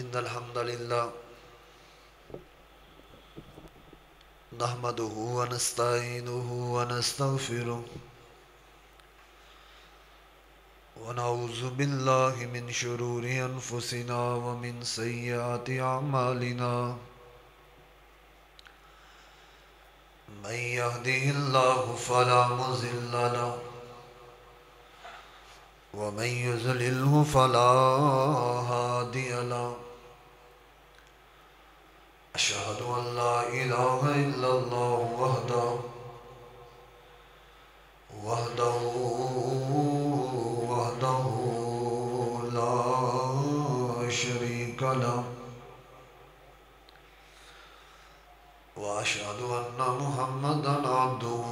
إن الحمد لله نحمده ونستعينه ونستغفره ونعوذ بالله من شرور أنفسنا ومن سيئات أعمالنا من يهده الله فلا مضل له ومن يضلله فلا هادي له أشهد أن لا إله إلا الله وحده لا شريك له وأشهد أن محمدا عبده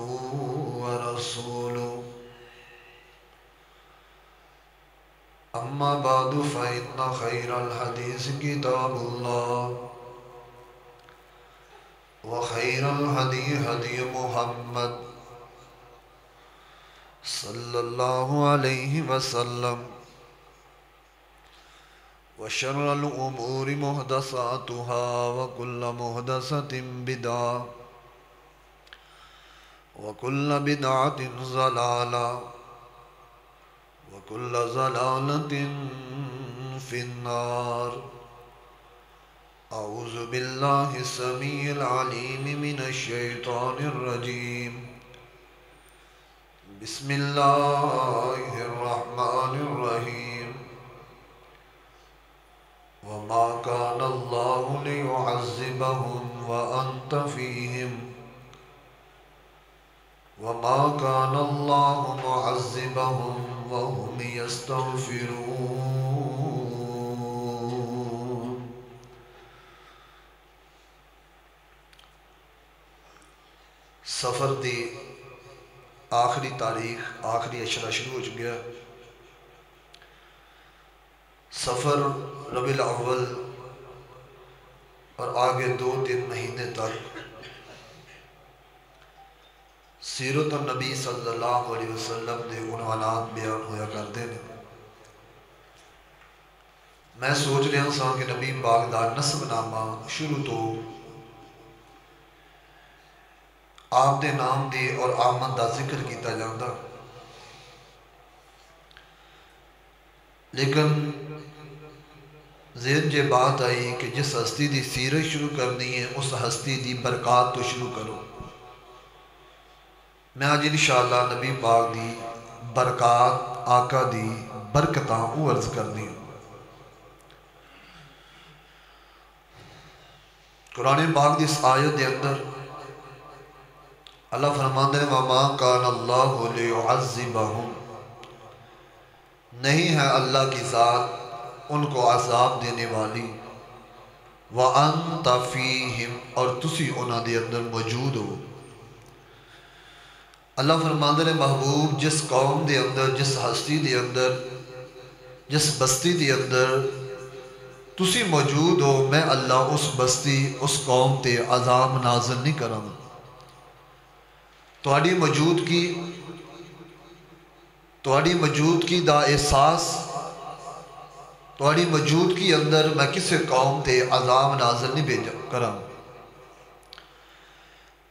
ورسوله أما بعد فإن خير الحديث كتاب الله وخير الهدي هدي محمد صلى الله عليه وسلم وشر الأمور محدثاتها وكل محدثة بدعة وكل بدعة ضلالة وكل ضلالة في النار. أعوذ بالله السميع العليم من الشيطان الرجيم. بسم الله الرحمن الرحيم. وما كان الله ليعذبهم وأنت فيهم وما كان الله معذبهم وهم يستغفرون. سفر دی آخری تاریخ آخری اشرا شروع ہو چکا. سفر ربیع الاول اور آگے 2-3 مہینے تک سیرت النبی صلی اللہ علیہ وسلم دے عنوانات بیان ہویا کرتے ہیں. میں سوچ رہا سا کہ نبی پاک دا نسب نامہ شروع تو آپ دے نام دے اور آمد دا ذکر کیتا جاندہ، لیکن ذہن جے بات آئی کہ جس ہستی دی سیرت شروع کرنی ہے اس ہستی دی برکات تو شروع کرو. میں آج انشاءاللہ نبی پاک دی برکات آقا دی برکتاں او عرض کرنی ہوں. قرآن پاک دی اس آیت دے اندر اللہ فرماندے ہیں وَمَا كَانَ اللَّهُ لِيُعَذِّبَهُمْ، نہیں ہے اللہ کی ذات ان کو عذاب دینے والی، وَأَنْتَ فِيهِمْ اور تسی انہاں دے اندر موجود ہو. اللہ فرماندے ہیں محبوب جس قوم دے اندر، جس ہستی دے اندر، جس بستی دے اندر تسی موجود ہو، میں اللہ اس بستی اس قوم تے عذاب نازل نہیں کروں. تہاڈی موجودگی دا احساس، تہاڈی موجودگی اندر میں کسے قوم تے عذاب نازل نہیں بھیجا کراں.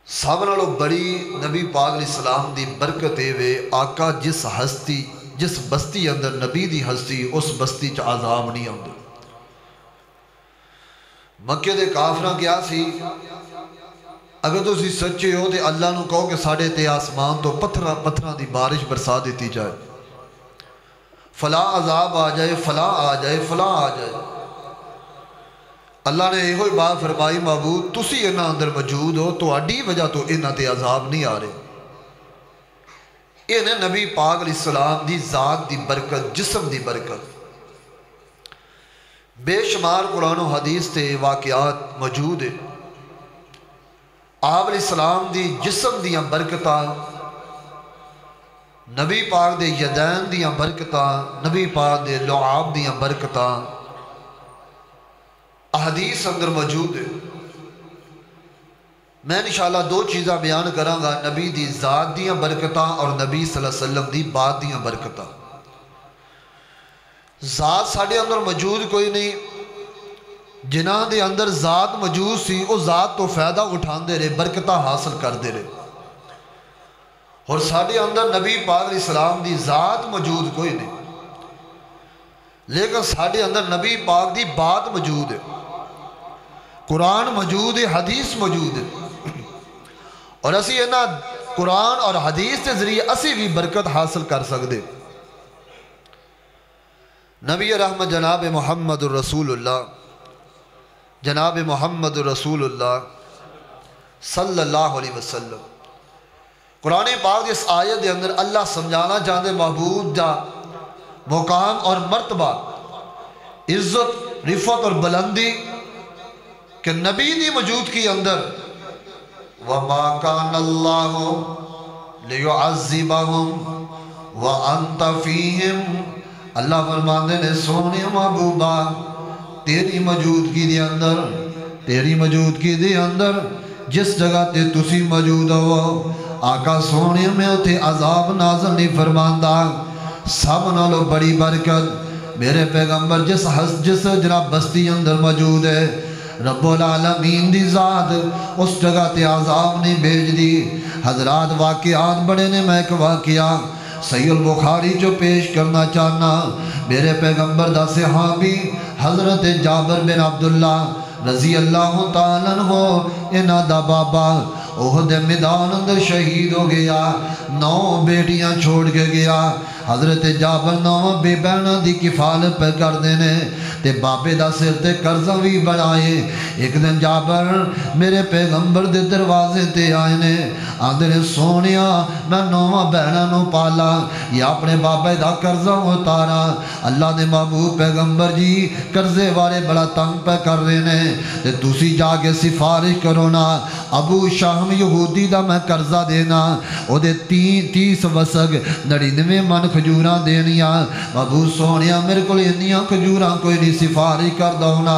سب نالوں بڑی نبی پاک علیہ السلام دی برکت وے آقا جس بستی اندر نبی دی ہستی اس بستی چ عذاب نہیں آندے. مکے دے کافراں کیا سی، اگر تسی سچے ہو تے اللہ نو کہو کہ ساڑے تے آسمان تو پتھراں دی بارش برسا دیتی جائے، فلاں عذاب آ جائے، فلاں آ جائے، فلاں آ جائے. اللہ نے یہ ہوئی بات فرمائی معبود تسی انہاں اندر موجود ہو تو اڈی وجہ تو انہاں تے عذاب نہیں آ رہے. انہیں نبی پاک علیہ السلام دی ذات دی برکت، جسم دی برکت. بے شمار قرآن و حدیث تے واقعات موجود ہیں. آپ علیہ السلام دی جسم دیاں برکتاں، نبی پاک دے یدین دیاں برکتاں، نبی پاک دے لعاب دیاں برکتاں احادیث اندر موجود ہے. میں انشاءاللہ 2 چیزاں بیان کراں گا، نبی دی ذات دیاں برکتاں اور نبی صلی اللہ علیہ وسلم دی بات دیاں برکتاں. ذات ساڑھے اندر موجود کوئی نہیں، جنہاں دے اندر ذات موجود سی وہ ذات تو فائدہ اٹھاندے رہے، برکتہ حاصل کردے رہے۔ اور ساڑھے اندر نبی پاک علیہ السلام دی ذات موجود کوئی نہیں، لیکن ساڑھے اندر نبی پاک دی بات موجود ہے، قرآن موجود ہے، حدیث موجود ہے، اور اسی اینا قرآن اور حدیث کے ذریعے اسی بھی برکت حاصل کر سکتے۔ نبی رحمت جناب محمد الرسول اللہ، جناب محمد الرسول اللہ صلی اللہ علیہ وسلم، قرآن پاک اس آیت دے اندر اللہ سمجھانا چاہتے محبوب دا مقام اور مرتبہ، عزت، رفعت اور بلندی کہ نبی دی موجود کی اندر وَمَا كَانَ اللَّهُ لِيُعَذِّبَهُمْ وَأَنْتَ فِيهِمْ، اللہ فرماندے نے سونے محبوبہ تیری موجودگی دے اندر، تیری موجودگی دے اندر جس جگہ تے تسی موجود ہو آقا سونے میں اتے عذاب نازل نہیں فرماندہ۔ سب نالو بڑی برکت میرے پیغمبر جس جناب بستی اندر موجود ہے، رب العالمین دی ذات اس جگہ تے عذاب نہیں بھیج دی۔ حضرات واقعات بڑے نے، میں ایک واقعہ صحیح البخاری جو پیش کرنا چاہنا، میرے پیغمبر دا صحابی حضرت جابر بن عبداللہ رضی اللہ تعالیٰ عنہ، انہاں دا بابا احد میدان اندر شہید ہو گیا، 9 بیٹیاں چھوڑ کے گیا۔ حضرت جابر 9 بے بہنوں دی کفالت پہ کر دینے تے بابے دا سر تے قرضہ بھی بڑھائے۔ ایک دن جابر میرے پیغمبر دے دروازے تے آئے نے، آندے نے سونیا میں 9 بہنوں پالا یا اپنے بابے دا قرضہ اتارا۔ اللہ دے محبوب پیغمبر جی قرضے والے بڑا تنگ پہ کر رہے نے تے تسی جا کے سفارش کرو نا، ابو شاہم یہودی دا میں قرضہ دینا، او دے 30 وسق 99 من کھجوراں دینیاں۔ ابو سونیا میرے کو انیاں کھجوراں کوئی نہیں، سفارش کر دونا۔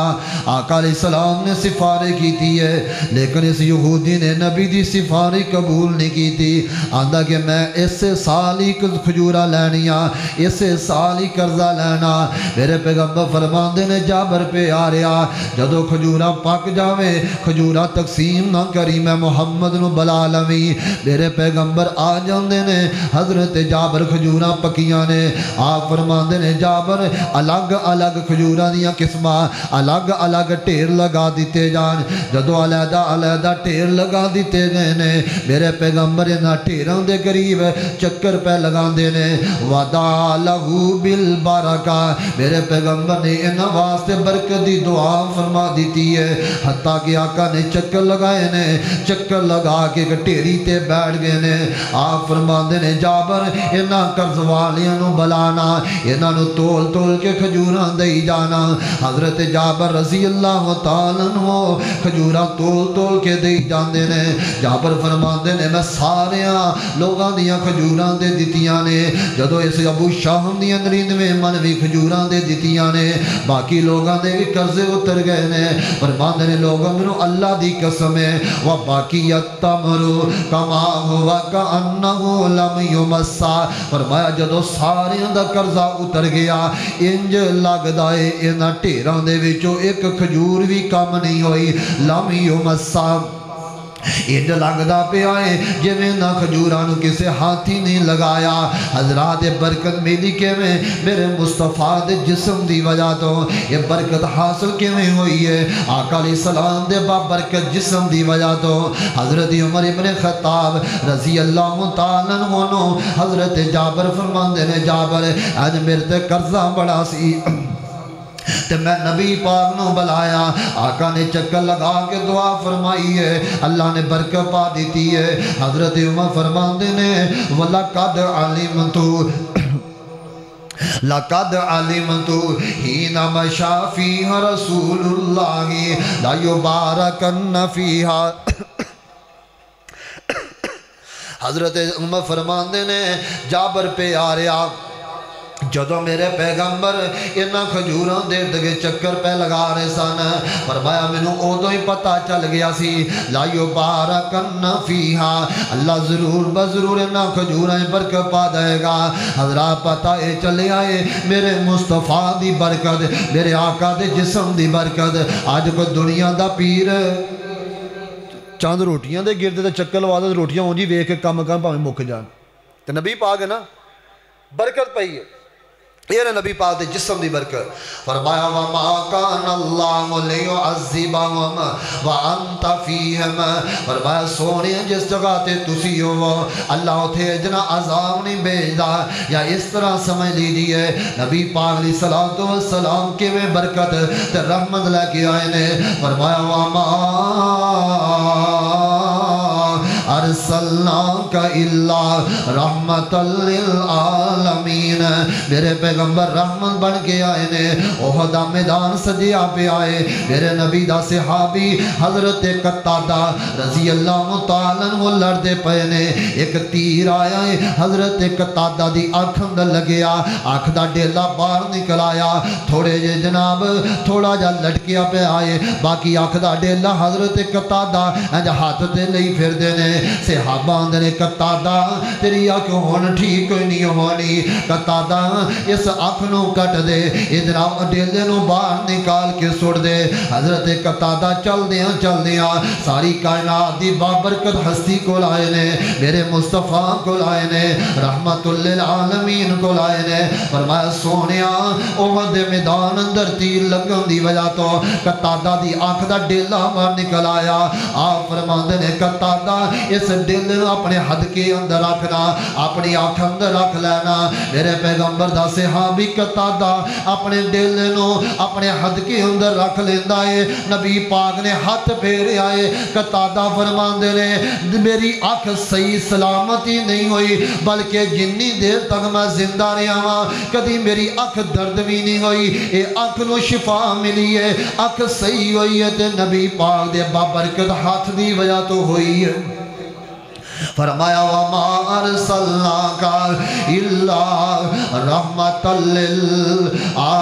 آقا علیہ السلام نے سفارش کی تھی ہے، لیکن اس یہودی نے نبی دی سفارش قبول نہیں کی تھی۔ آندہ کہ میں اس سال ہی کھجوراں لینیاں، اس سال ہی قرضہ لینا۔ میرے پیغمبر فرماندے نے جابر پہ آ رہا، جدو کھجوراں پک جاوے کھجوراں تقسیم نہ کری، میں محمد نو بلا لوی۔ میرے پیغمبر آ جاندے نے، حضرت جابر کھجوراں پکیاں نے، آپ فرماندے نے جابر الگ الگ کھجوراں دیاں قسمہ الگ الگ ٹھیر لگا دیتے جان۔ جدو علیحدہ علیحدہ ٹھیر لگا دیتے گئے نے، میرے پیغمبر انہاں ٹھیراں دے قریب چکر پہ لگان دے نے، وَدَعَ لَهُ بِالْبَرَكَةِ، میرے پیغمبر نے انہاں واسطے برکت دی دعا فرما دیتی ہے۔ حتیٰ کہ آقا نے چکر لگائے نے، چکر لگا کے ٹھیری تے بیٹھ گئے نے۔ آپ فرماندے نے جابر انہاں قرض والیاں نو بلانا، انہاں نو تول تول کے کھجوراں دئی جانا۔ حضرت جابر رضی اللہ تعالیٰ عنہ کھجوراں تول تول کے دئی جاندے نے۔ جابر فرماندے نے میں ساریاں لوگاں دیاں کھجوراں دے دتیاں نے، جدو اس ابو شاہم دیاں 99 من بھی کھجوراں دے دتیاں نے، باقی لوگاں دے بھی قرضے اتر گئے نے۔ فرماندے نے لوگاں منو اللہ دی قسم ہے، وَبَاقِيَ التَّمْرُ كَمَا هُوَ كَأَنَّهُ لَمْ يُمَسَّ، فرمایا جدو سارے دا قرضہ اتر گیا، انج لگدا ہے انہاں ٹھیراں دے وچوں ایک کھجور بھی کم نہیں ہوئی، لَمْ يُمَسَّ، انج لگدا پہ آئے جویں نہ کھجورانو کسے ہاتھی نہیں لگایا۔ حضرات برکت ملی کے میں میرے مصطفیٰ دے جسم دی وجہ تو یہ برکت حاصل کے میں ہوئی ہے۔ آقا علیہ السلام دے برکت جسم دی وجہ تو حضرت عمر ابن خطاب رضی اللہ تعالیٰ عنہ حضرت جابر فرماندے نے جابر اج میرے تے قرضہ بڑا سی تے میں نبی پاک نو بلایا، آقا نے چکر لگا کے دعا فرمائی ہے، اللہ نے برکت پا دیتی ہے۔ حضرت عمر فرماندے نے وَلَقَدْ عَلِمْتُ لَقَدْ عَلِمْتُ حِينَ مَشَى فِيهَا رَسُولُ اللَّهِ لَا يُبَارَكَنَّ فِيهَا۔ حضرت عمر فرماندے نے جابر پہ آ رہا، جدو میرے پیغمبر انہاں کھجوراں دے ارد چکر پہ لگا رہے سن فرمایا مینوں ادو ہی پتہ چل گیا سی لا یبارکن فیہا اللہ ضرور بضرور انہاں کھجوراں برکت پا دے گا حضرات پتہ اے چلے آئے میرے مصطفیٰ دی برکت میرے آقا دے جسم دی برکت آج کو دنیا دا پیر چاند روٹیاں دے گردے دے چکر لوا دے روٹیاں ہوں جی ویکھ کے کم پاویں مک جان تے نبی پاک ہے نا برکت پئی ہے یہ نبی پاک دے جسم دی برکت فرمایا وَمَا كَانَ اللَّهُ لِيُعَذِّبَهُمْ وَأَنْتَ فِيهِمْ فرمایا سونے جس جگہ تے تسی ہو اللہ اتھے جنا عذاب نہیں بھیجدا یا اس طرح سمجھ لیجئے نبی پاک علیہ الصلوۃ والسلام کے میں برکت تے رحمت لے کے آئے نے فرمایا وَمَا ارسلناک الا رحمت للعالمین میرے پیغمبر رحمت بن کے آئے نے احد دا میدان سجیا پہ آئے میرے نبی دا صحابی حضرت قتادہ رضی اللہ تعالیٰ وہ لڑدے پے نے ایک تیر آیا ہے حضرت قتادہ دی آنکھ اندر لگیا آنکھ دا ڈیلا باہر نکل آیا تھوڑے جے جناب تھوڑا جا لٹکیا پہ آئے باقی آنکھ دا ڈیلا حضرت قتادہ ہاتھ تے لئی پھر دینے صحابہ اندر قتادہ تیری آنکھ ہون ٹھیک کوئی نہیں ہونی قتادہ اس آنکھ نو کٹ دے ادھر ڈیلے نو باہر نکال کے سڑ دے حضرت قتادہ چل دیاں ساری کائنات دی بابرکت ہستی کو لائے نے میرے مصطفیٰ کو لائے نے رحمت للعالمین کو لائے نے فرمایا سونیا احد میدان اندر تیر لگن دی وجہ تو قتادہ دی آنکھ دا ڈیلا باہر نکل آیا آپ فرماندے نے قتادہ اس دل اپنے حد کے اندر رکھنا اپنی آنکھ اندر رکھ لینا میرے پیغمبر دا صحابی قتادہ اپنے دل نو اپنے حد کے اندر رکھ لیندہ ہے نبی پاک نے ہاتھ پھیرے آئے قتادہ فرماندے نے میری آنکھ صحیح سلامتی نہیں ہوئی بلکہ جنی دیر تک میں زندہ رہا ہاں کدی میری آنکھ درد بھی نہیں ہوئی اے آنکھ نو شفا ملی ہے آنکھ صحیح ہوئی ہے تے نبی پاک دے بابرکت ہاتھ دی وجہ تو ہوئی ہے فرمایا وَمَا أَرْسَلْنَاكَ إِلَّا رَحْمَةً لِلْعَالَمِينَ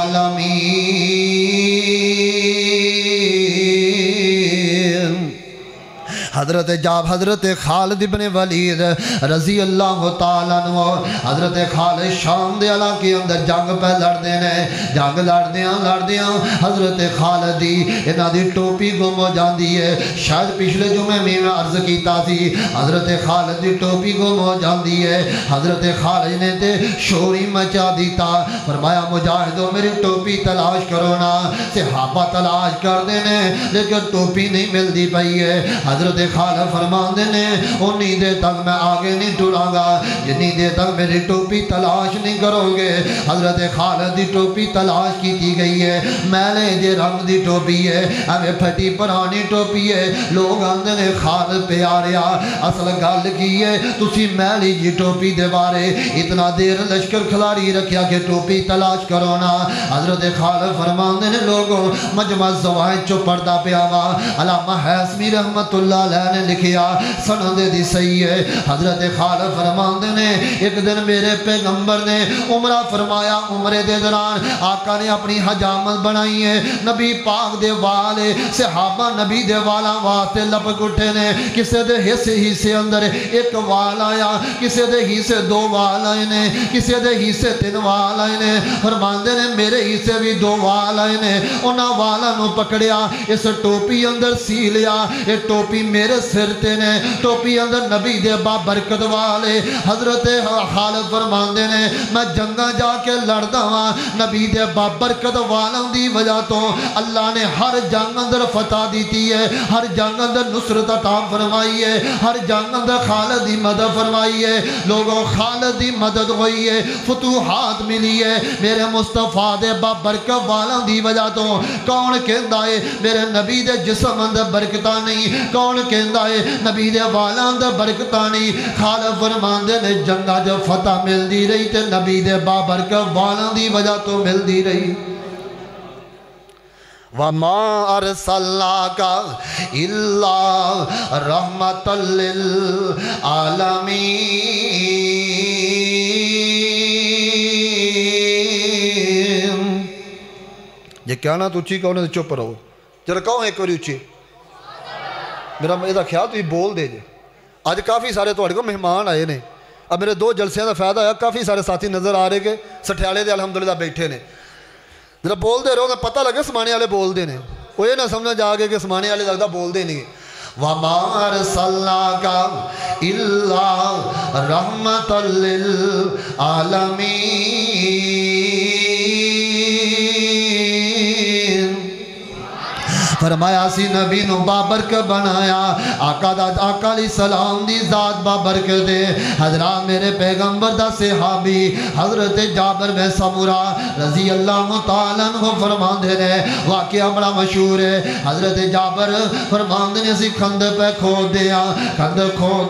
حضرت خالد بن ولید رضی اللہ تعالیٰ عنہ حضرت خالد شام دے علاقے اندر جنگ پہ لڑدے نے جنگ لڑدیاں حضرت خالد دی انہاں دی ٹوپی گم ہو جاندی ہے شاید پچھلے جمعے میں عرض کیتا سی حضرت خالد دی ٹوپی گم ہو جاندی ہے حضرت خالد نے تے شوری مچا دیتا فرمایا مجاہدوں میری ٹوپی تلاش کرو نا صحابہ تلاش کر دینے لیکن ٹوپی نہیں ملتی پئی ہے حضرت خالد فرماندے نے انہی دے تک میں آگے نہیں ٹوڑاں گا جنہی دے تک میری ٹوپی تلاش نہیں کرو گے حضرت خالد دی ٹوپی تلاش کی تھی گئی ہے میلے دے رنگ دی ٹوپی ہے ہمیں پھٹی پرانی ٹوپی ہے لوگ آندے نے خالد پہ آ رہا اصل گل کی ہے تسی میلی جی ٹوپی دے بارے اتنا دیر لشکر کھلاری رکھیا کہ ٹوپی تلاش کرو نا حضرت خالد فرماندے نے لوگوں مجمع زوائد چو پردہ پہ آوا علامہ حیثمی رحمت اللہ علیہ نے لکھیا سند دی صحیح ہے حضرت خالد فرماندے نے ایک دن میرے پیغمبر نے عمرہ فرمایا عمرے دے دوران آقا نے اپنی حجامت بنائی ہے نبی پاک دے والے صحابہ نبی دے والا واسطے لپک اٹھے نے کسے دے حصے اندر ایک وال آیا کسے دے حصے دو وال آئے نے کسے دے حصے تین وال آئے نے فرماندے نے میرے حصے بھی دو وال آئے نے انہاں والا نو پکڑیا اس ٹوپی اندر سی لیا یہ ٹوپی میرے سر تے نے ٹوپی اندر نبی دے بابرکت والے حضرت خالد فرماندے نے میں جنگا جا کے لڑدا ہاں نبی دے بابرکت والاں دی وجہ تو اللہ نے ہر جنگ اندر فتح دیتی ہے ہر جنگ اندر نصرت عطا فرمائی ہے ہر جنگ اندر خالد دی مدد فرمائی ہے لوگوں خالد دی مدد ہوئی ہے فتوحات ملی ہے میرے مصطفیٰ دے بابرکت والاں دی وجہ تو کون کہندا ہے میرے نبی دے جسم اندر برکتاں نہیں کون کہندا ہے نبی دے والاں دے برکتاں نہیں خالد فرماندے نے جنگا جو فتح ملدی رہی تے نبی دے بابرکت والاں دی وجہ تو ملدی رہی وَمَا أَرْسَلْنَاكَ إِلَّا رَحْمَةً لِلْعَالَمِينَ جے کہنا تو اچھی کہو نا تو چپ رہو. چلو کہو ایک باری اچھی. میرا یہ خیال تھی بول دے جے. اج کافی سارے تھوڑے کو مہمان آئے نے. اب میرے 2 جلسیاں کا فائدہ ہے, کافی سارے ساتھی نظر آ رہے کہ سٹھیالے دے الحمدللہ بیٹھے نے. ذرا بول دے رہو نا, پتہ لگے سمانے والے بول دے نے. وہ یہ نہ سمجھا جا کے کہ سمانے والے لگتا بول دے نہیں. وَمَا أَرْسَلْنَاكَ إِلَّا رَحْمَةً لِلْعَالَمِينَ. فرمایا سی نبی نو بابرکت بنایا. آقا علیہ السلام دی ذات بابرکت دے. حضرات میرے پیغمبر دا صحابی حضرت جابر بن سمرہ رضی اللہ تعالیٰ عنہ فرماندے نے, واقعہ بڑا مشہور ہے. حضرت جابر فرماندے نے سی کھند پہ کھول دیا, کھند کھول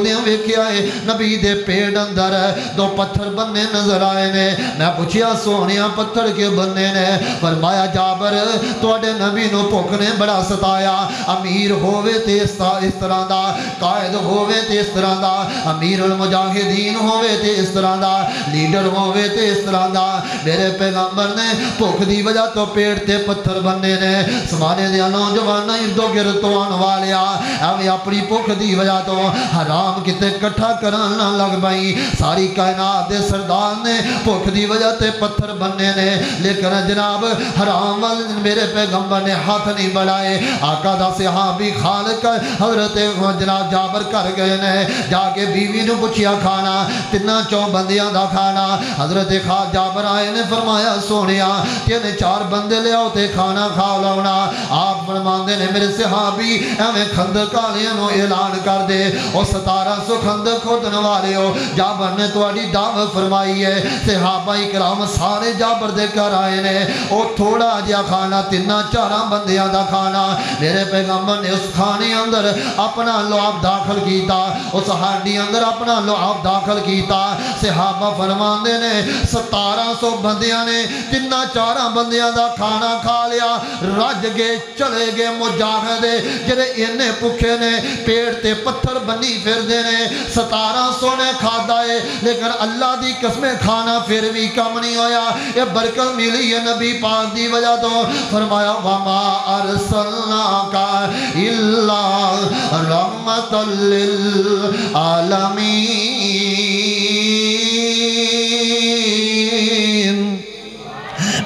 دیا ویکھیا ہے نبی دے پیڑ اندر 2 پتھر بننے نظر آئے نے. میں پوچھیا سونیا پتھر کے بننے نے؟ فرمایا جابر تواڈے نبی نو بھوک نے بڑا ستایا. امیر ہووے تے اس طرح دا, قائد ہووے تے اس طرح دا, امیر المجاہدین ہووے تے اس طرح دا, لیڈر ہووے تے اس طرح دا. میرے پیغمبر نے بھوک دی وجہ تو پیڑ تے پتھر بننے نے. سمانے دیا نوجوان اردو گرد تو آن والیا ایویں اپنی بھوک دی وجہ تو حرام کتے کٹھا کرنا لگ بھائی. ساری کائنات دے سردار نے بھوک دی وجہ تے پتھر بننے نے, لیکن جناب حرام وال میرے پیغمبر نے ہاتھ نہیں بڑھائے. آقا دا صحابی خالق حضرت جناب جابر کر گئے نے. جا کے بیوی نو پوچھیا کھانا 3 بندیاں دا کھانا. حضرت جابر آئے نے فرمایا سونیا 3-4 بندے لے آؤ تے کھانا کھا لاؤنا. آپ فرماندے نے میرے صحابی ایویں خندق والیاں نو اعلان کر دے, او 1700 خندق کھودن والے ہو, جابر نے تہاڈی دعوت فرمائی ہے. صحابہ کرام سارے جابر دے گھر آئے نے. او تھوڑا جہا کھانا 3-4 بندیاں دا کھانا. میرے پیغمبر نے اس کھانے اندر اپنا لعاب داخل کیتا, اس ہانڈی اندر اپنا لعاب داخل کیتا. صحابہ فرماندے نے 1700 بندیاں نے 3-4 بندیاں دا کھانا کھا لیا. رج گئے چلے گئے مجاہد جڑے انے بھوکے نے پیڑ تے پتھر بنی پھردے نے. 1700 نے کھادا ہے لیکن اللہ دی قسمیں کھانا پھر بھی کم نہیں ہویا. یہ برکت ملی ہے نبی پاک دی وجہ تو. فرمایا وما ارسلناک الا رحمۃ للعالمین.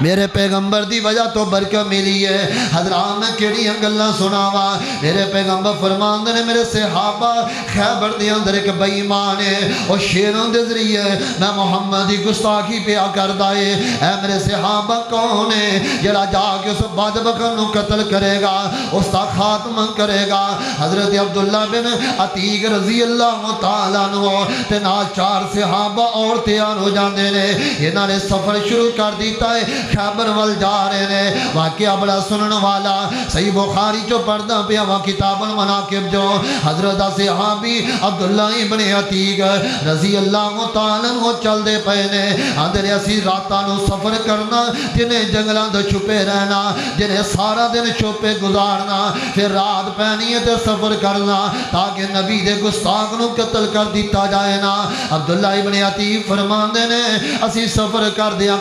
میرے پیغمبر دی وجہ تو برکت ملی ہے. حضرات میں کیڑی گلاں سناواں. میرے پیغمبر فرماندے نے میرے صحابہ خیبر دے اندر ایک بے ایمان ہے, او شیراں دے ذریعے میں محمد دی گستاخی پیا کردا ہے. اے میرے صحابہ کون ہے جڑا جا کے اس بدبخت نو قتل کرے گا, اس دا خاتمہ کرے گا؟ حضرت عبداللہ بن عتیق رضی اللہ تعالی عنہ تے نال 4 صحابہ اور تیار ہو جاندے نے. انہاں نے سفر شروع کر دیتا ہے, خیبر وال جا رہے نے. واقعہ بڑا سنن والا صحیح بخاری جو پڑھدا پیا وا کتاب المناقب جو حضرت صحابی عبداللہ ابن عتیق رضی اللہ تعالی عنہ چل دے پے نے. آندے اسی راتاں نو سفر کرنا, جنہیں جنگلاں دے چھپے رہنا, جنہیں سارا دن چھپے گزارنا, پھر رات پینی ہے تے سفر کرنا تاکہ نبی دے گستاخ نو قتل کر دیتا جائے نا. عبداللہ ابن عتیق فرماندے نے اسی سفر کر دیا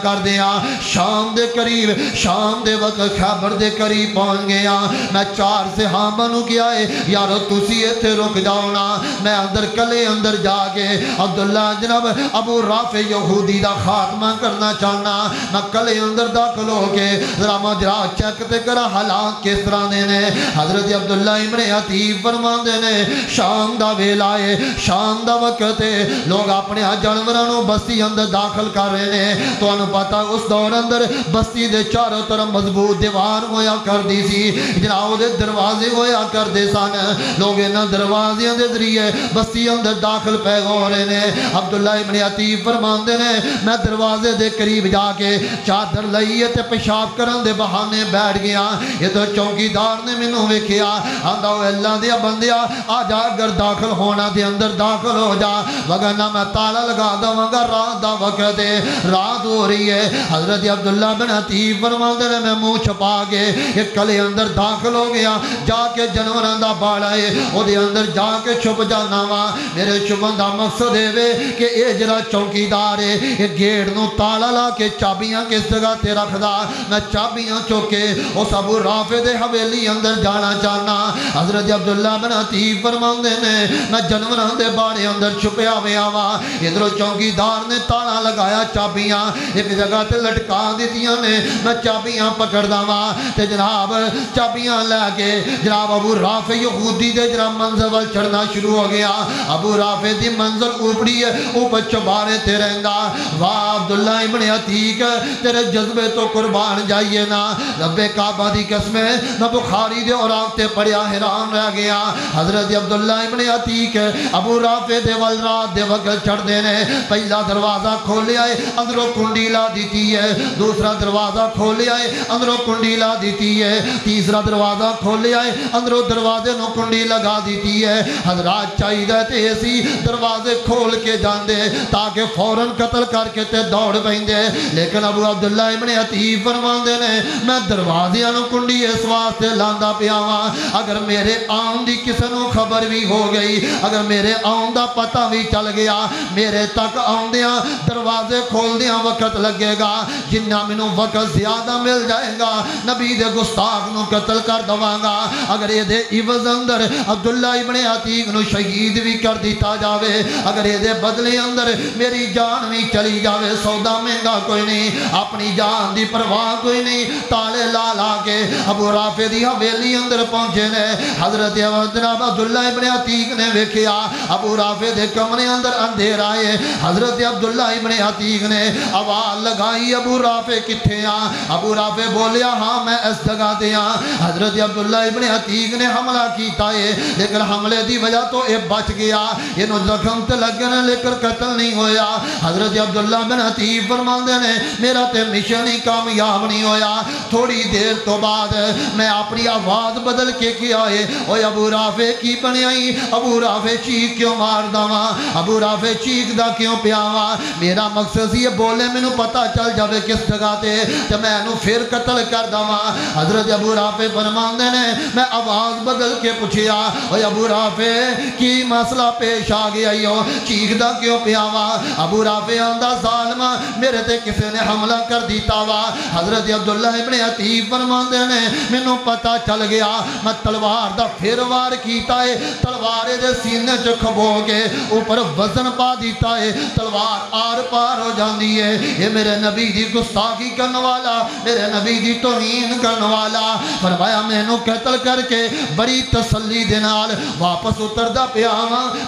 شام دے قریب, شام دے وقت خیبر دے قریب پہنچ گیا. میں 4 صحابہ نو کیا ہے یارو تسی ایتھے رک جاؤ نا, میں اندر کلے اندر جا کے عبداللہ جناب ابو رافع یہودی دا خاتمہ کرنا چاہنا. میں کلے اندر داخل ہو کے ذرا ماجرات چیک تے کرا حالات کس طرح دے نے. حضرت عبداللہ ابن عتیق فرماندے نے شام دا ویلا ہے, شام دا وقت ہے, لوگ اپنے جانوراں نو بستی اندر داخل کر رہے نے. تانوں پتہ اس دور اندر بستی دے چاروں طرف مضبوط دیوار ہویا کر دی سی, جناب دے دروازے ہویا کر دے سن. لوگ انہاں دروازیاں دے ذریعے بستی اندر داخل پہ ہو رہے نے. عبداللہ ابن عتیق فرماندے نے میں دروازے دے قریب جا کے چادر لئیے تے پیشاب کرن دے بہانے بیٹھ گیا. یہ تو چوکیدار نے مینوں ویکھیا, آندا او اللہ دیا بندیا آ جا, اگر داخل ہونا دے اندر داخل ہو جا, وگرنہ میں تالا لگا داں گا. رات دا وقت ہے, رات ہو رہی ہے. حضرت عبداللہ عبداللہ بن عتیق فرماندے نے میں منہ چھپا کے ایک کلے اندر داخل ہو گیا جا کے جانوراں دا باڑا ہے او دے اندر جا کے چھپ جانا وا میرے چھپن دا مقصد ہے کہ اے جڑا چوکیدار ہے اے گیٹ نو تالا لا کے چابیاں کس جگہ تے رکھدا میں چابیاں چوکے اس ابو رافع دے حویلی اندر جانا چاہنا حضرت عبداللہ بن عتیق فرماندے نے میں جانوراں دے باڑے اندر چھپیا ہویا وا ادھروں چوکیدار نے تالا لگایا چابیاں ایک جگہ تے لٹکا دیتیاں نے میں چابیاں پکڑدا وا تے جناب چابیاں لے کے جناب ابو رافع یہودی دے جناب منزل وال چڑھنا شروع ہو گیا ابو رافع دی منزل اوپری ہے اوپر چبارے تے رہندا واہ عبداللہ ابن عتیق تیرے جذبے تو قربان جائیے نا رب کعبہ دی قسم ہے میں بخاری دے اور آنکھ تے پڑھیا حیران رہ گیا حضرت عبداللہ ابن عتیق ابو رافع دے وال رات دے وقت چڑھ دینے پہلا دروازہ کھولیا ہے اندروں کنڈی لا دیتی ہے دوسرا دروازہ کھولیا ہے اندروں کنڈی لا دیتی ہے تیسرا دروازہ کھولیا ہے اندروں دروازے نو کنڈی لگا دیتی ہے حضرات چاہیے تے اسی دروازے کھول کے جان دے تاکہ فوراً قتل کر کے تے دوڑ پہندے لیکن ابو عبداللہ ابن عتیق فرماندے نے میں دروازیاں نو کنڈی اس واسطے لاندا پیاواں اگر میرے آن دی کسے نو خبر بھی ہو گئی اگر میرے آن دا پتہ بھی چل گیا میرے تک آندیاں دروازے کھول دیاں وقت لگے گا جنہ منو وقت زیادہ مل جائے گا نبی دے گستاخ نو قتل کر دواں گا اگر یہ دے عوض اندر عبداللہ ابن عتیق نو شہید بھی کر دیتا جاوے اگر یہ دے بدلے اندر میری جان بھی چلی جاوے سودا مہنگا کوئی نہیں اپنی جان دی پرواہ کوئی نہیں تالے لا لا کے ابو رافع دی حویلی اندر پہنچے نے حضرت جناب عبداللہ ابن عتیق نے ویکھیا ابو رافع دے کمرے اندر اندھیرا ہے حضرت عبداللہ ابن عتیق نے آواز لگائی ابو رافع کتھے ابو رافع بولیا ہاں میں اس جگہ دے حضرت عبداللہ ابن عتیق نے حملہ کیتا ہے لیکن حملے دی وجہ تو اے بچ گیا یہ زخم تے لگنے لیکن قتل نہیں ہویا حضرت عبداللہ بن عتیق فرماندے نے میرا تے مشن ہی کامیاب نہیں ہویا تھوڑی دیر تو بعد میں اپنی آواز بدل کے کیا ہے اوے ابو رافع کی بنیائی ابو رافع چیخ کیوں مار داواں ابو رافع چیخ دا کیوں پیاواں میرا مقصد یہ بولے مینوں پتہ چل جاوے کس جگہ تے میں انہوں پھر قتل کر داواں حضرت ابو رافع فرماندے نے میں آواز بدل کے پوچھیا اوے ابو رافع کی مسئلہ پیش آ گیا چیخ دا کیوں پیاواں ابو رافع آندا ظالما میرے تے کسے نے حملہ کر دیتا وا حضرت عبداللہ ابن عتیق فرماندے نے مینوں پتہ چل گیا میں تلوار دا پھر وار کیتا ہے تلوار دے سینے چ کھبو کے اوپر وزن پا دیتا ہے تلوار آر پار ہو جاندی ہے یہ میرے نبی دی گستاخی کرن والا میرے نبی دی توہین کرن والا فرمایا مینوں قتل کر کے بڑی تسلی دے نال واپس اتردا پیا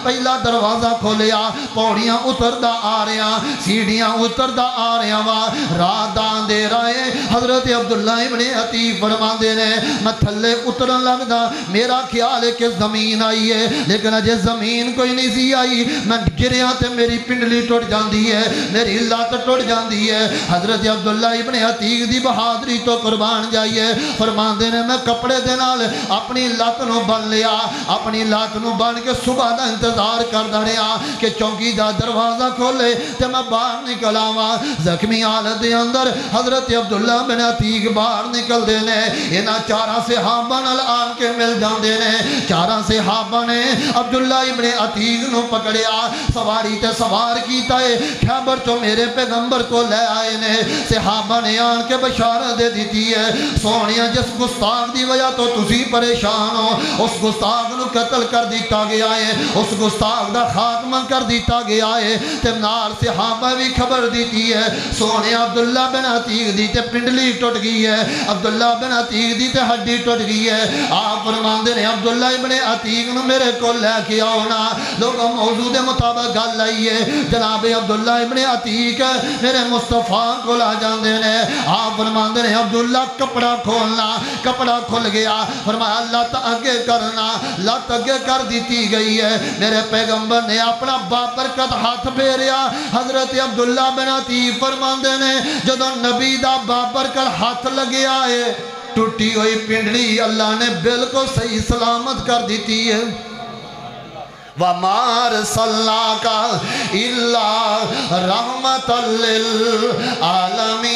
پہلا دروازہ کھولیا پوڑیاں اتردا آ رہا سیڑھیاں اتردا آ رہا وا رات دا اندھیرا ہے حضرت عبداللہ ابن عتیق فرماندے نے میں تھلے اترن لگدا میرا خیال ہے کہ زمین آئی ہے لیکن اجے زمین کوئی نہیں سی آئی میں گریا تے میری پنڈلی ٹوٹ جاندی ہے میری لات ٹوٹ جاندی ہے حضرت عبداللہ ابن عتیق دی بہادری تو قربان جائیے فرماندے نے میں کپڑے دے نال اپنی لات نو بن لیا اپنی لات نو بن کے صبح دا انتظار کردا رہا کہ چوکی دا دروازہ کھولے تے میں باہر نکل آواں زخمی حالت دے اندر حضرت عبداللہ بن عتیق باہر نکل دے نے انہاں چاراں صحابہ نال آن کے مل جاندے نے چاراں صحابہ نے عبداللہ ابن عتیق نو پکڑیا سواری تے سوار کیتا ہے خیبر تو میرے پیغمبر کو لے آئے نے صحابہ نے آن کے بشارت دے دیتی ہے سونیا جس گستاخ دی وجہ تو تسی پریشان ہو اس گستاخ نو قتل کر دیتا گیا ہے اس گستاخ دا خاتمہ کر دیتا گیا ہے تے نال صحابہ بھی خبر دیتی ہے سونے عبداللہ بن عتیق دی تے پنڈلی ٹوٹ گئی ہے عبداللہ بن عتیق دی تے ہڈی ٹوٹ گئی ہے آپ فرماندے نے عبداللہ ابن عتیق نو میرے کو لے کے آؤنا لوگ موضوع دے مطابق گل آئی ہے جناب عبداللہ ابن عتیق میرے مصطفیٰ کو لا جاندے نے آپ فرماندے نے عبداللہ کپڑا کھولنا کپڑا کھل گیا فرمایا لت اگے کرنا لت اگے کر دیتی گئی ہے میرے پیغمبر نے اپنا بابرکت ہاتھ پھیریا حضرت عبداللہ بن عتیق فرماندے نے جدو نبی دا بابرکت ہاتھ لگیا ہے ٹوٹی ہوئی پنڈلی اللہ نے بالکل صحیح سلامت کر دیتی ہے وَمَا أَرْسَلْنَاكَ إِلَّا رَحْمَةً لِلْعَالَمِينَ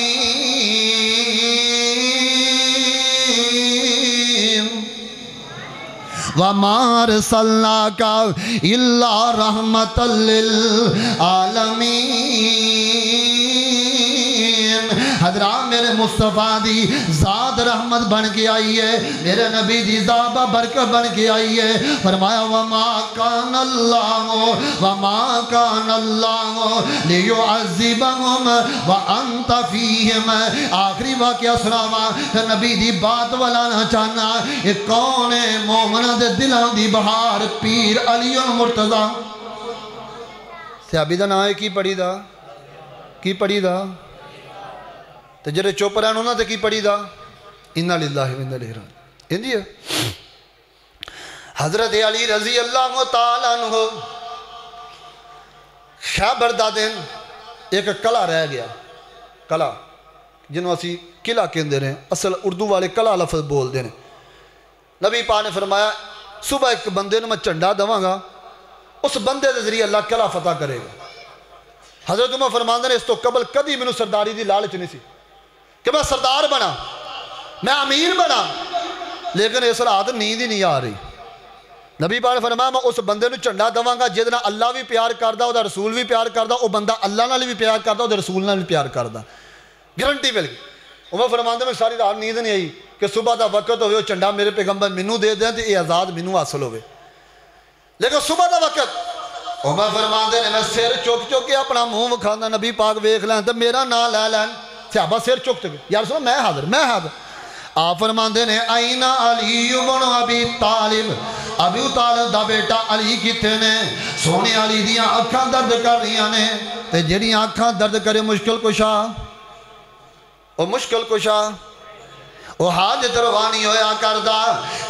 وما ارسلناک الا رحمۃ للعالمین۔ حضرات میرے مصطفیٰ دی ذات رحمت بن کے آئی ہے، میرے نبی دی ذات برکت بن کے آئی ہے۔ فرمایا وما کان اللہ لیعذبہم وانت فیہم۔ آخری واقعہ سناواں تے نبی دی بات والا نہ چاہنا، یہ کون ہے؟ مومنہ دے دلاں دی بہار پیر علی المرتضی۔ صحابی دا نام ہے کی پڑھی دا؟ کی پڑھی دا؟ تو جڑے چپ رہن انہاں تے کی پڑھی دا؟ انا للہ و انا الیہ راجعون۔ اندی ہے حضرت علی رضی اللہ تعالیٰ عنہ خیبر دا دن ایک قلعہ رہ گیا، قلعہ جنہوں اسی قلعہ کہندے رہے، اصل اردو والے قلعہ لفظ بول دے رہے۔ نبی پاک نے فرمایا صبح ایک بندے نے میں جھنڈا دواں گا، اس بندے دے ذریعے اللہ قلعہ فتح کرے گا۔ حضرت عمر فرماندے نے اس تو قبل کدی مینوں سرداری دی لالچ نہیں سی کہ میں سردار بنا، میں امیر بنا، لیکن اس رات نیند ہی نہیں آ رہی۔ نبی پاک نے فرمایا میں اس بندے نو جھنڈا دواں گا جہدے نال اللہ بھی پیار کردا، او دا رسول بھی پیار کردا، او بندہ اللہ نال بھی پیار کردا، او دے رسول نال بھی پیار کردا، گارنٹی مل گئی۔ عمر فرماندے میں ساری رات نیند نہیں آئی کہ صبح دا وقت ہوئے، وہ جھنڈا میرے پیغمبر مینوں دے دیں تے یہ آزاد مینوں حاصل ہوئے۔ لیکن صبح دا وقت عمر فرماندے نے میں سر چک کے اپنا منہ وکھاندا، نبی پاک ویکھ لین تے میرا نام لے لین، صحابہ سر چکتے گئے، یا رسول میں حاضر، میں حاضر۔ آپ فرماندے نے آئین علی بن ابی طالب، ابی طالب دا بیٹا علی کتے نے؟ سونے علی دیاں اکھاں درد کر رہیاں نے، تے جڑیاں اکھاں درد کرے مشکل کشا، او مشکل کشا، او حاجت روانی ہویا کردا،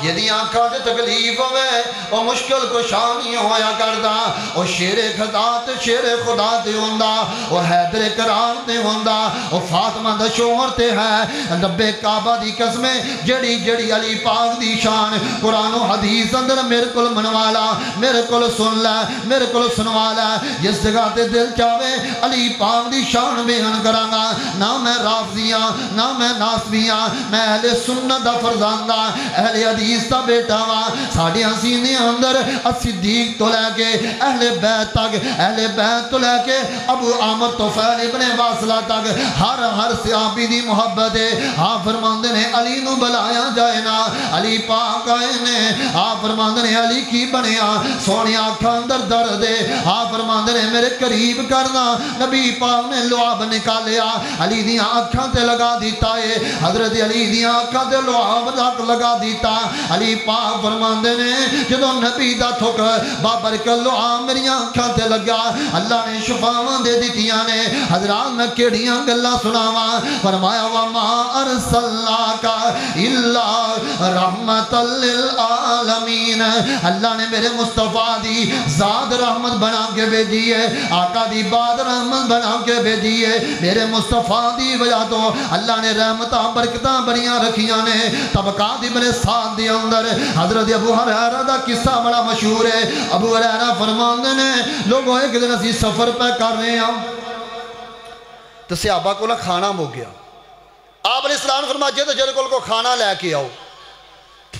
جدی آنکھاں تے تکلیف ہوئے او مشکل کشانی ہویا کردا، او شیر خدا تے شیر خدا تے ہوندا، او حیدر کرام تے ہوندا، او فاطمہ دا شوہر تے ہے۔ رب کعبہ دی قسمیں جڑی جڑی علی پاک دی شان قرآن و حدیث اندر میرے کل منوالا، میرے کل سن لے، میرے کل سنوالا، جس جگہ تے دل چاہے علی پاک دی شان بیان کرانگا۔ نہ میں رافضیاں نہ میں ناسبیاں، میں اہل سنت دا فرزاندہ اہل حدیث دا بیٹا وا۔ ساڑھے سینے اندر صدیق تو لے کے اہل بیت تک، اہل بیت تو لے کے ابو عامر طفیل ابن واصلہ تک ہر صحابی دی محبت ہے۔ آپ فرماندے نے علی نو بلایا جائے نا، علی پاک آئے نے، آپ فرماندے نے علی کی بنیا، سونے آنکھاں اندر درد ہے، آپ فرماندے نے میرے قریب کرنا، نبی پاک نے لعاب نکالیا، علی دیاں آنکھاں تے لگا دیتا ہے، حضرت علی دیاں آنکھاں تے لعاب لگا دیتا۔ علی پاک فرماندے نے جدوں نبی دا تھک بابرکت لعاب میری آنکھاں تے لگا، اللہ نے شفاواں دے دتیاں نے۔ حضرات میں کیڑیاں گلاں سناواں، فرمایا وما ارسلناک الا رحمۃ للعالمین۔ اللہ نے میرے مصطفیٰ دی ذات رحمت بنا کے بھیجی ہے، آقا دی بات رحمت بنا کے بھیجی ہے۔ میرے مصطفیٰ دی وجہ تو اللہ نے رحمتاں برکتاں بڑیاں رکھیاں نے۔ طبقات ابن سعد دے اندر حضرت ابو ہریرہ دا قصہ بڑا مشہور ہے۔ ابو ہریرہ فرماندے نے لوگوں ایک دن اسی سفر پہ کر رہے ہیں تو صحابہ کو کھانا مک گیا، آپ علیہ السلام نے فرمایا جے جے کو کھانا لے کے آؤ۔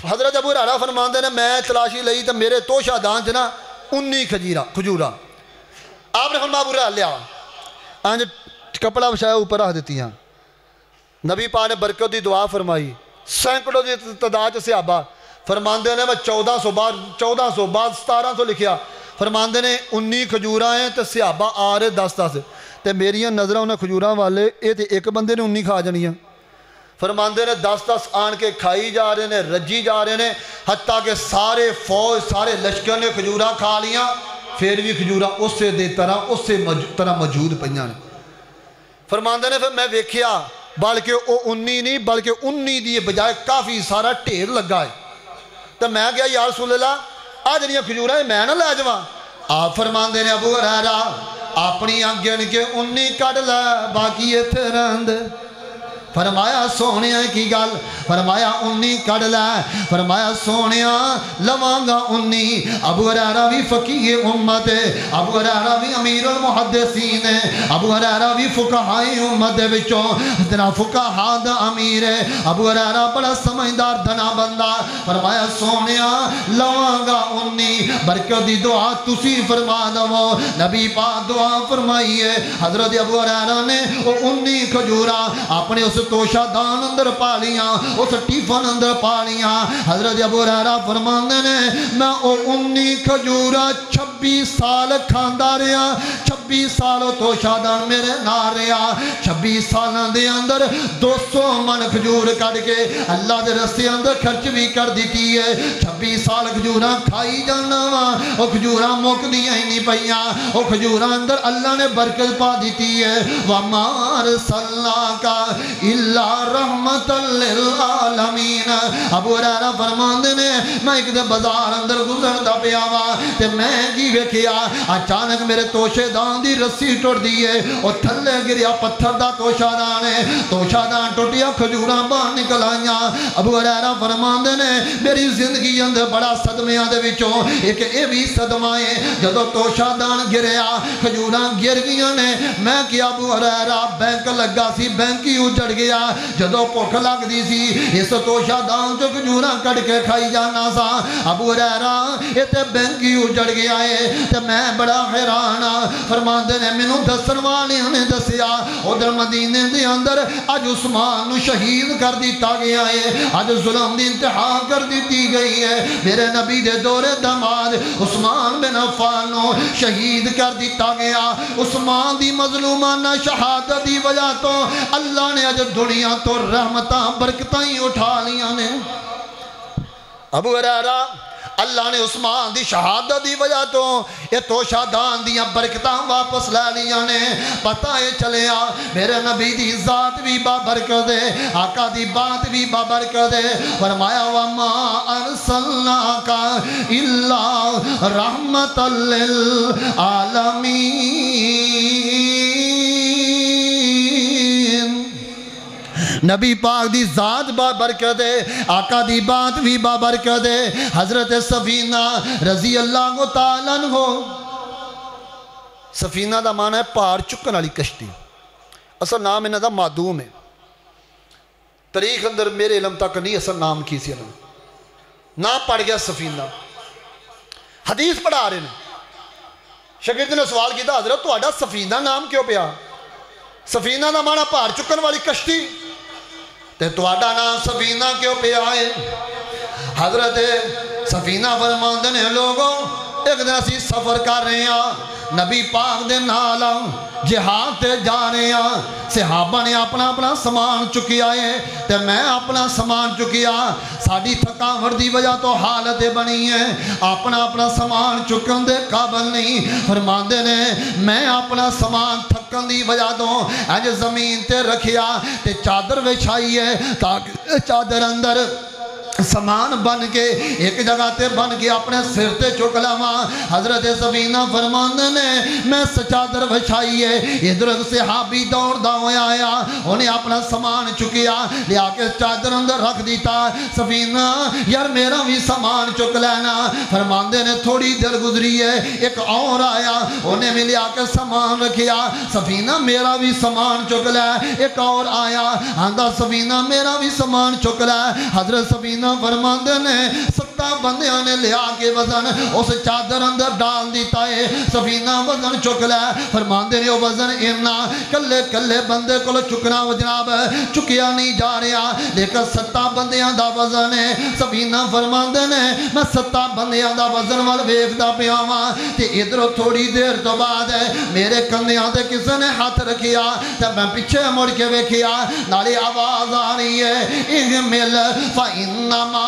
حضرت ابو ہریرہ فرماندے نے میں تلاشی لئی تو میرے توشہ دان چ نا 19 کھجورا، آپ نے فرمایا ابو ہریرہ لیا، آنج کپڑا بچھایا اوپر رکھ دیتی ہیں۔ نبی پاک نے برکت دی دعا فرمائی، سینکڑوں دی تعداد صحابہ فرماندے نے میں 1400 بعد 1700 لکھیا، فرماندے نے 19 کھجوراں ہیں تے صحابہ آ رہے 10 تے میریاں نظرہ انہیں کھجوراں والے اے تے ایک بندے نے 19 کھا جانیاں۔ فرماندے نے 10 آن کے کھائی جا رہے نے، رجی جا رہے نے، حتیٰ کہ سارے فوج سارے لشکر نے کھجوراں کھا لیاں، پھر بھی کھجوراں اس سے طرح موجود پہنیاں نے۔ فرماندے نے پھر میں ویکھیا بلکہ وہ 19 نہیں بلکہ 19 دی بجائے کافی سارا ڈھیر لگا ہے، تو میں گیا یا رسول اللہ آج جنیاں کھجوراں میں نہ لے جاواں۔ آپ فرماندے نے ابو ہریرہ اپنی گن کے 19 کٹ لے باقی ایتھے رہن دے۔ فرمایا سونے کی گل فرمایا 19 کڑ لے فرمایا سونے لواں گا 19 ابو ہریرہ بھی فقیہ امت ہے ابو ہریرہ بھی امیر المحدثین ہے ابو ہریرہ بھی فقہائی امت دے وچوں جنا فقہا دا امیر ہے ابو ہریرہ بڑا سمجھدار دنا بندہ فرمایا سونے لواں گا 19 برکت دی دعا تسی فرما دو نبی پاک دعا فرمائی ہے حضرت ابو ہریرہ نے وہ 19 کھجورا اپنے اس توشہ دان اندر پالیاں اس ٹیفن اندر پالیاں حضرت ابو ہریرہ فرماندے نے میں او 19 کھجورا 26 سال کھاندا رہا 26 سال توشہ دان میرے نہ رہا 26 سالوں دے اندر 200 من کھجور کٹ کے اللہ دے رستے اندر خرچ بھی کر دیتی ہے 26 سال کھجورا کھائی جانا وا او کھجورا موک دیاں ہی نہیں پئیاں او کھجورا اندر اللہ نے برکت پا دیتی ہے وَمَا أَرْسَلْنَاكَ إِلَّا رَحْمَةً لِلْعَالَمِينَ ابو ہریرہ فرماندے نے میں ایک دے بازار اندر گزردا پیا وا تے میں جی ویکھیا اچانک میرے توشے دان دی رسی ٹوٹ دی ہے او تھلے گریا پتھر دا توشہ دان ہے توشہ دان ٹوٹیا کھجوراں باہر نکل آئیاں ابو ہریرہ فرماندے نے میری زندگی اندر بڑا صدمیاں دے وچوں ایک اے بھی صدمہ ہے جدو توشہ دان گریا کھجوراں گر گیاں نے میں کیا ابو ہریرہ بینک لگا سی بینک ہی اجڑ گیا جدو بھوک لگ دی سی اس توشہ دان جو کھجوراں کٹ کے کھائی جانا سا ابو ہریرہ یہ تے بینک ہی اجڑ گیا ہے تے میں بڑا حیران فرماندے نے مینوں دسن والیاں نے دسیا ادھر مدینے دے اندر اج عثمان نو شہید کر دیتا گیا ہے اج ظلم دی انتہا کر دیتی گئی ہے میرے نبی دے دور دماد عثمان بن عفان نو شہید کر دیتا گیا عثمان دی مظلومانہ شہادت دی وجہ تو اللہ نے اج دنیا تو رحمتاں برکتاں ہی اٹھا لیاں نے ابو ہریرہ اللہ نے عثمان دی شہادت دی وجہ تو یہ توشہ دان دیاں برکتاں واپس لے لیاں نے پتہ ہے چلیا میرے نبی دی ذات بھی بابرکت ہے آقا دی بات بھی بابرکت ہے فرمایا وَمَا أَرْسَلْنَاكَ إِلَّا رَحْمَةً لِلْعَالَمِينَ نبی پاک دی ذات بابرکت ہے آقا دی بات بھی بابرکت ہے حضرت سفینہ رضی اللہ تعالیٰ عنہ سفینہ دا معنی ہے پار چکن والی کشتی اصل نام انہاں دا معدوم ہے تاریخ اندر میرے علم تک نہیں اصل نام کی سی نام پڑ گیا سفینہ حدیث پڑھا رہے ہیں شاگرد نے سوال کیا حضرت تہاڈا سفینہ نام کیوں پیا سفینہ دا معنی پار چکن والی کشتی تے تہاڈا نام سفینہ کیوں پیا ہے حضرت سفینہ فرماندے نے لوگوں ایک دن اسی سفر کر رہے ہیں نبی پاک دے نال جہاد تے جا رہے ہیں صحابہ نے اپنا اپنا سامان چکیا ہے تے میں اپنا سامان چکیا ساڈی تھکاوٹ دی وجہ تو حالت بنی ہے اپنا اپنا سامان چکن دے قابل نہیں فرماندے نے میں اپنا سامان تھکن دی وجہ تو اج زمین تے رکھیا تے چادر وچھائی ہے تاکہ چادر اندر سامان بن کے ایک جگہ تے بن کے اپنے سر تے چک لواں حضرت سفینہ فرماندے نے میں چادر وچھائی ہے ادھر صحابی دوڑدا ہویا آیا انہیں اپنا سامان چکیا لیا کے چادر اندر رکھ دیتا سفینہ یار میرا بھی سامان چک لینا فرماندے نے تھوڑی دیر گزری ہے ایک اور آیا انہیں بھی لیا کے سامان رکھیا سفینہ میرا بھی سامان چک لے ایک اور آیا آندہ سفینہ میرا بھی سامان چک لے حضرت سفینہ فرماندے نے 7 بندیاں نے لیا کے وزن اس چادر اندر ڈال دیتا ہے سفینہ وزن چک لے فرماندے نے وہ وزن اینا کلے کلے بندے کو چکنا جناب چکیا نہیں جا رہا لیکن 7 بندیاں دا وزن ہے سفینہ فرماندے نے میں 7 بندیاں دا وزن وال ویکھدا پیا واں تے ادھر تھوڑی دیر تو بعد میرے کندھیاں تے کسے نے ہاتھ رکھیا تے میں پیچھے مڑ کے ویکھیا نالے آواز آ رہی ہے احمل فإنما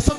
7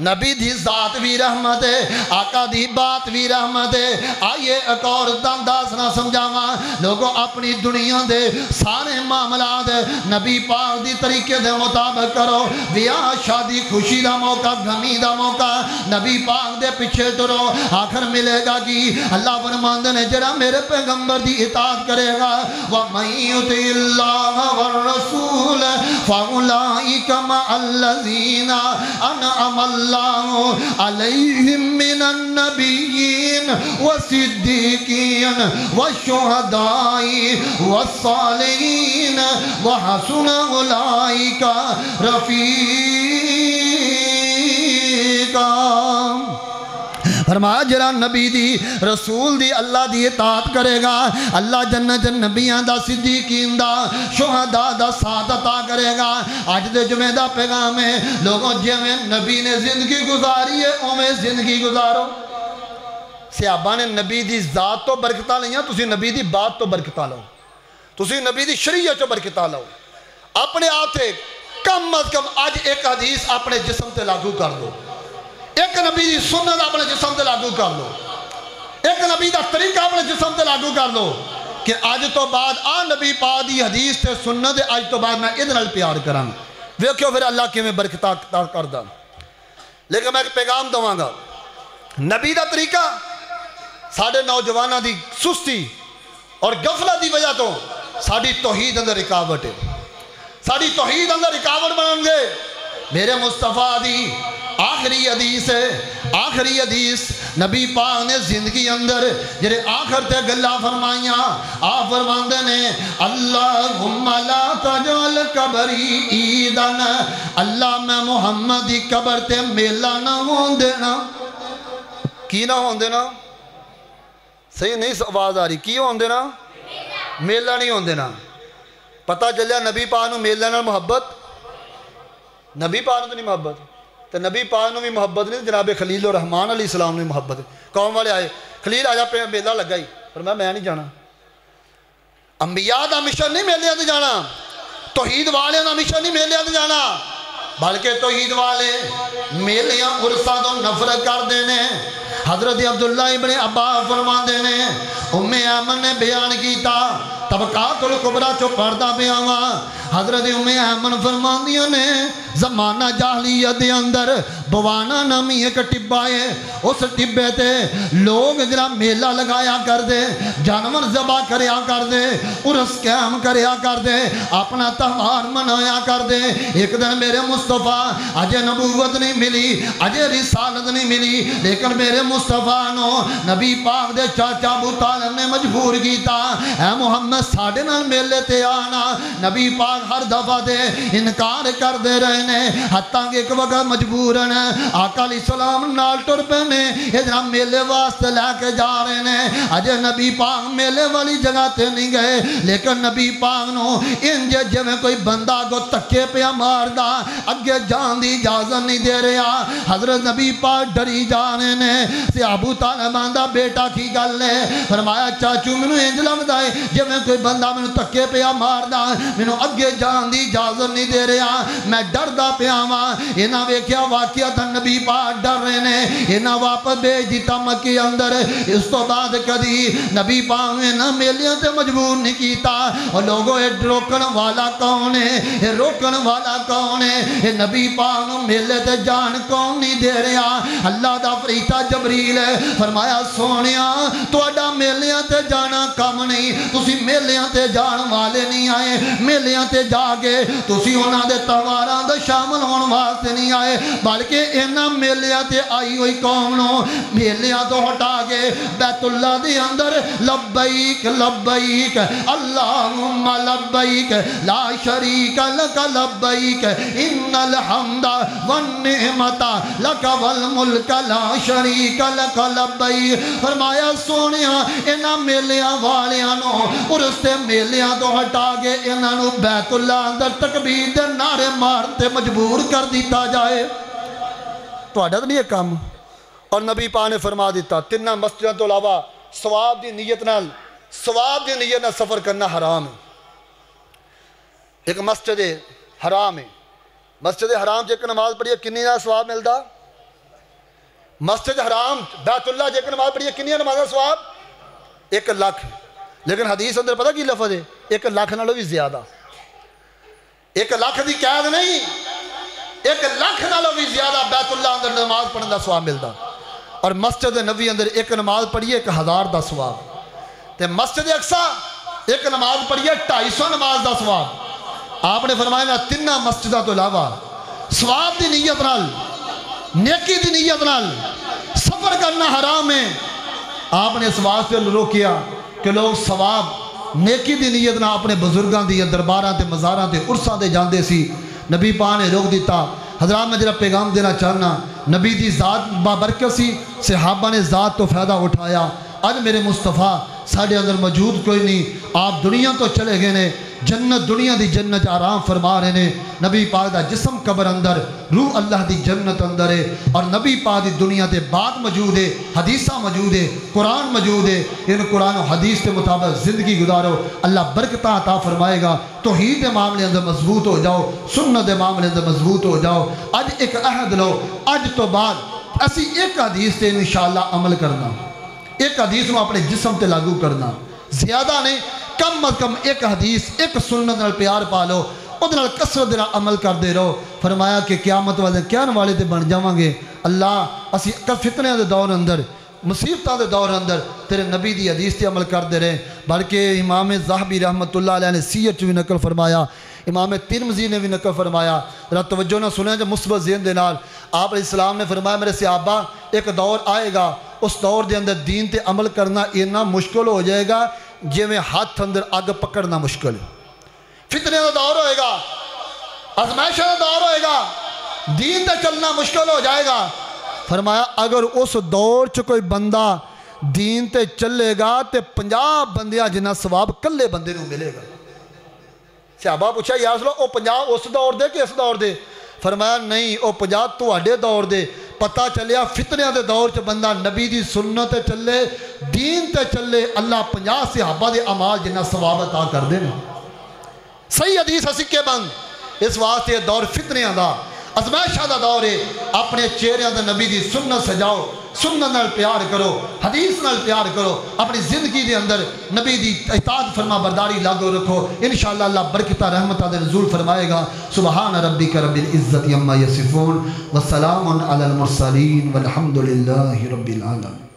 نبی دی ذات بھی رحمت ہے، آقا دی بات بھی رحمت ہے۔ آئیے ایک اور انداز نہ سمجھاواں، لوگوں اپنی دنیا دے سارے معاملات نبی پاک دی طریقے دے مطابق کرو۔ بیاہ شادی خوشی دا موقع غمی دا موقع نبی پاک دے پیچھے ٹرو، آخر ملے گا کی اللہ فرماندے نے جڑا میرے پیغمبر دی اطاعت کرے گا وَمَن يُطِعِ اللَّهَ وَالرَّسُولَ فَأُولَٰئِكَ مَعَ الَّذِينَ أَنْعَمَ اللَّهُ عَلَيْهِم مِّنَ النَّبِيِّينَ وَالصِّدِّيقِينَ وَالشُّهَدَاءِ وَالصَّالِحِينَ وَحَسُنَ أُولَٰئِكَ رَفِيقًا۔ فرمایا جڑا نبی دی رسول دی اللہ دی اطاعت کرے گا اللہ جنت نبیان دا صدیقین دا شہداء دا ساتھ عطا کرے گا۔ آج دے جمعہ دا پیغام ہے لوگوں جویں نبی نے زندگی گزاری ہے اویں زندگی گزارو۔ صحابہ نے نبی دی ذات تو برکتہ لیاں، تسی نبی دی بات تو برکتہ لو، تسی نبی دی شریعت تو برکتہ لو۔ اپنے آتے کم از کم آج ایک حدیث اپنے جسم تے لاگو کر دو، ایک نبی دی سنت اپنے جسم تے لاگو کر لو، ایک نبی دا طریقہ اپنے جسم تے لاگو کر لو کہ آج تو بعد نبی پاک دی حدیث تے سنت آج تو بعد میں ادھر پیار کراں، ویکھو پھر اللہ کی میں برکتہ عطا کردا۔ لیکن میں ایک پیغام دواں گا، نبی دا طریقہ ساڑھے نوجوانہ دی سستی اور غفلت دی وجہ تو ساڑھی توحید اندر رکاوٹ ہے، ساڑھی توحید اندر رکاوٹ بنن گے۔ میرے مصطفیٰ دی آخری حدیث ہے، آخری حدیث نبی پاک نے زندگی اندر جڑے آخر تے گلہ فرمائیاں آپ فرماندے نے اللہم لا تجعل قبری عیدن، اللہ میں محمد دی قبر تے میلہ نہ ہون دینا۔ کی نہ ہون دینا؟ صحیح نہیں آواز آ رہی، کی ہون دینا؟ میلہ نہیں ہون دینا۔ پتہ چلیا نبی پاک نو میلہ نہ محبت، نبی پاک نو نہیں محبت، تو نبی پاک نو بھی محبت نہیں، جناب خلیل الرحمن علیہ السلام نے محبت ہے۔ قوم والے آئے خلیل آجا پہ میلہ لگا ہی، پر میں نہیں جانا۔ انبیاء دا مشن نہیں میلے تے جانا، توحید والے دا مشن نہیں میلے تے جانا، بلکہ توحید والے میلیاں عرصہ تو نفرت کر دینے۔ حضرت عبداللہ ابن عباس فرماندے نے ام ایمن نے بیان کیتا طبقات الکبریٰ چو پردہ بیاواں، حضرت ام ایمن فرماندیاں نے زمانہ جاہلیت دے اندر بوانا نامی ایک ٹبہ ہے، اس ٹبے تے لوگ جرا میلہ لگایا کر دے، جانور ذبح کریا کر دے، عرس قیام کریا کر دے، اپنا تہوار منایا کر دے۔ ایک دن میرے مصطفیٰ اجے نبوت نہیں ملی، اجے رسالت نہیں ملی، لیکن میرے مصطفیٰ نو نبی پاک دے چاچا ابو طالب نے مجبور کیتا اے محمد ساڑھے نال میلے تے آنا۔ نبی پاک ہر دفعہ دے انکار کر دے رہنے، حتیٰ کہ ایک وقت مجبورن آقا علیہ السلام نال ٹر پینے ادھر میلے واسطے لے کے جا رہے ہیں۔ اجے نبی پاک میلے والی جگہ تے نہیں گئے، لیکن نبی پاک نو انجے جویں کوئی بندہ کو تکے پیا ماردا اگے جان دی اجازت نہیں دے رہا۔ حضرت نبی پاک ڈری جا رہے ہیں۔ سے ابو طالب آندا بیٹا کی گل ہے؟ فرمایا چاچو مینوں انج لگدا ہے جویں کوئی بندہ مینوں تکے پیا ماردا، مینوں اگے جان دی اجازت نہیں دے رہا، میں ڈردا پیا واں۔ انہاں ویکھیا واقعہ نبی پاک ڈر رہے ہیں، انہاں واپس بھیج دتا مکے اندر۔ اس تو بعد کدی نبی پاک نے نہ میلیاں تے مجبور نہیں کیتا۔ اور لوگوں اے روکن والا کون ہے؟ اے روکن والا کون ہے؟ اے نبی پاک نو میلے تے جان کون نہیں دے رہا؟ اللہ دا فرشتہ جبریل ہے۔ فرمایا سونیا تہاڈا میلیاں تے جانا کم نہیں، تسی میلیاں تے جان والے نہیں آئے، میلیاں تے جا کے تسی انہاں دے تہواراں دے شامل ہون واسطے نہیں آئے، بلکہ انہاں میلیاں تے آئی ہوئی قوم نو میلیاں تو ہٹا کے بیت اللہ دے اندر لبیک لبیک اللہم لبیک لا شریک لک لبیک ان الحمد والنعمت لک والملک لا شریک لک لبیک۔ فرمایا سونیا انہاں میلیاں والیاں نو عرس تے میلیاں تو ہٹا کے انہاں نو بیت اللہ اندر تکبیر دے نعرے مارتے مجبور کر دیتا جائے۔ تہاڈا تے نہیں ہے کام۔ اور نبی پاک نے فرما دیتا تیناں مسجداں تو علاوہ ثواب دی نیت نال سفر کرنا حرام ہے۔ ایک مسجد حرام ہے، مسجد حرام جے ایک نماز پڑھی کنی دا ثواب ملدا مسجد حرام بیت اللہ جے کہ نماز پڑھیے کنیا نماز ثواب 1 لاکھ. لیکن حدیث اندر پتہ کی لفظ ہے 1 لاکھ نالوں بھی زیادہ. 1 لاکھ دی قید نہیں, 1 لاکھ نالوں بھی زیادہ بیت اللہ اندر نماز پڑھنے دا ثواب ملتا. اور مسجد نبی اندر 1 نماز پڑھیے 1000 دا ثواب. تے مسجد اقصی 1 نماز پڑھیے 250 نماز دا ثواب. آپ نے فرمایا 3 مسجدوں تو علاوہ ثواب دی نیت نال, نیکی دی نیت نال سفر کرنا حرام ہے. آپ نے اس واسطے روکیا کہ لوگ ثواب نیکی دی نیت نال اپنے بزرگاں دی درباراں تے مزاراں تے عرساں تے جاندے سی. نبی پاک نے روک دیتا. حضرات میں جرا پیغام دینا چاہنا, نبی دی ذات بابرکت سی, صحابہ نے ذات تو فائدہ اٹھایا. اج میرے مصطفیٰ ساڑھے اندر موجود کوئی نہیں, آپ دنیا تو چلے گئے نے, جنت دنیا دی جنت آرام فرما رہے نے. نبی پاک دا جسم قبر اندر, روح اللہ دی جنت اندر ہے. اور نبی پاک دی دنیا دے بات موجود ہے, حدیثہ موجود ہے, قرآن موجود ہے. ان قرآن و حدیث کے مطابق زندگی گزارو, اللہ برکتہ عطا فرمائے گا. توحید دے معاملے اندر مضبوط ہو جاؤ, سنت دے معاملے اندر مضبوط ہو جاؤ. اج ایک عہد لو, اج تو بعد اسی ایک حدیث تے انشاءاللہ عمل کرنا, ایک حدیث میں اپنے جسم تے لاگو کرنا. زیادہ نہیں, کم از کم ایک حدیث, ایک سنت نال پیار پا لو, ادھر کثرت نال عمل کر دے رہو. فرمایا کہ قیامت والے کہن والے تے بن جاواں گے. اللہ اسی فتنے دے دور اندر, مصیبتاں دے دور اندر تیرے نبی دی حدیث تے عمل کر دے رہے. بلکہ امام ذہبی رحمت اللہ علیہ نے سیرت بھی نقل فرمایا, امام ترمذی نے بھی نقل فرمایا. ذرا توجہ نہ سنیں جو مثبت ذہن دے نال. آپ علیہ السلام نے فرمایا میرے صحابہ ایک دور آئے گا, اس دور دے اندر دین تے عمل کرنا اتنا مشکل ہو جائے گا جے میں ہاتھ اندر اگ پکڑنا مشکل ہے. فتنے کا دور ہوئے گا, آزمائشوں کا دور ہوئے گا, دین تے چلنا مشکل ہو جائے گا. فرمایا اگر اس دور چ کوئی بندہ دین تے چلے گا تے 50 بندیاں جنہ ثواب کلے بندے نو ملے گا. صحابہ پوچھا یا رسول اللہ, او 50 اس دور دے کہ اس دور دے؟ فرمایا نہیں, او 50 تواڈے دور دے. پتہ چلیا فتنے دے دور چ بندہ نبی دی سنت تے چلے, دین تے چلے, اللہ 50 صحابہ دے اعمال جنہ ثواب عطا کر دے نا. صحیح حدیث سکے بند. اس واسطے دور فتنے دا, ازمائشہ دا دور ہے. اپنے چہرے دے نبی دی سنت سجاؤ, سنت نال پیار کرو, حدیث نال پیار کرو, اپنی زندگی دے اندر نبی دی اطاعت فرما برداری لاگو رکھو. انشاءاللہ اللہ برکتہ رحمتہ دے نزول فرمائے گا. سبحان ربک رب العزت عما یصفون, والسلام علی المرسلین, والحمد للہ رب العالمین.